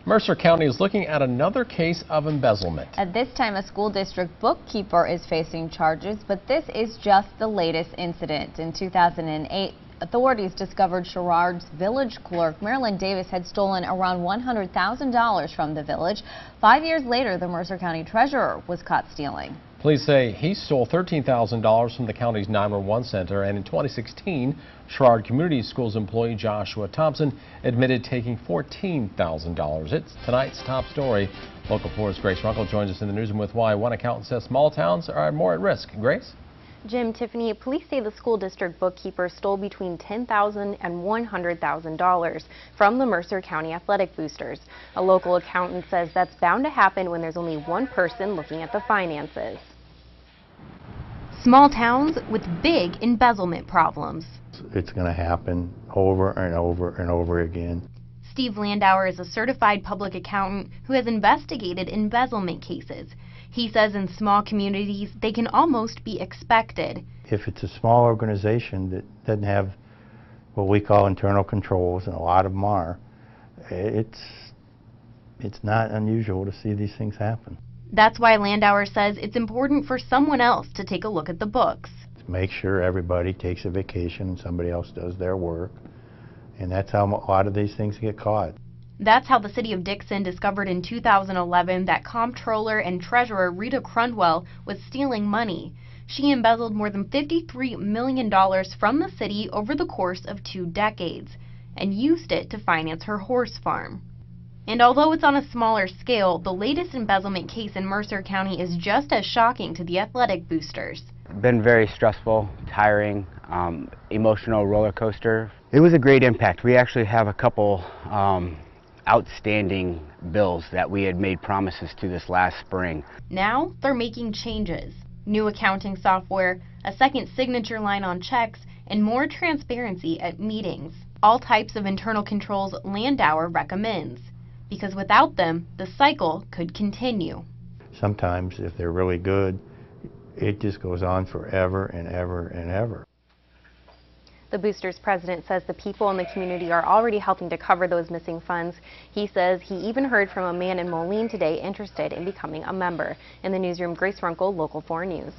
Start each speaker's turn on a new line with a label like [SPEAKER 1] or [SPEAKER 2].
[SPEAKER 1] Mercer County is looking at another case of embezzlement.
[SPEAKER 2] At this time, a school district bookkeeper is facing charges, but this is just the latest incident. In 2008, authorities discovered Sherrard's village clerk, Marilyn Davis, had stolen around $100,000 from the village. 5 years later, the Mercer County treasurer was caught stealing.
[SPEAKER 1] Police say he stole $13,000 from the county's 911 center, and in 2016, Sherrard Community Schools employee Joshua Thompson admitted taking $14,000. It's tonight's top story. Local 4's Grace Runkle joins us in the newsroom with why one accountant says small towns are more at risk. Grace?
[SPEAKER 3] Jim, Tiffany, police say the school district bookkeeper stole between $10,000 and $100,000 from the Mercer County athletic boosters. A local accountant says that's bound to happen when there's only one person looking at the finances. Small towns with big embezzlement problems.
[SPEAKER 4] It's going to happen over and over and over again.
[SPEAKER 3] Steve Landauer is a certified public accountant who has investigated embezzlement cases. He says in small communities, they can almost be expected.
[SPEAKER 4] If it's a small organization that doesn't have what we call internal controls, and a lot of them are, it's not unusual to see these things happen.
[SPEAKER 3] That's why Landauer says it's important for someone else to take a look at the books.
[SPEAKER 4] Make sure everybody takes a vacation and somebody else does their work. And that's how a lot of these things get caught.
[SPEAKER 3] That's how the city of Dixon discovered in 2011 that comptroller and treasurer Rita Crundwell was stealing money. She embezzled more than $53 million from the city over the course of 2 decades and used it to finance her horse farm. And although it's on a smaller scale, the latest embezzlement case in Mercer County is just as shocking to the athletic boosters.
[SPEAKER 5] Been very stressful, tiring, emotional roller coaster. It was a great impact. We actually have a couple outstanding bills that we had made promises to this last spring.
[SPEAKER 3] Now they're making changes. New accounting software, a second signature line on checks, and more transparency at meetings. All types of internal controls Landauer recommends, because without them, the cycle could continue.
[SPEAKER 4] Sometimes, if they're really good, it just goes on forever and ever and ever.
[SPEAKER 3] The boosters president says the people in the community are already helping to cover those missing funds. He says he even heard from a man in Moline today interested in becoming a member. In the newsroom, Grace Runkle, Local 4 News.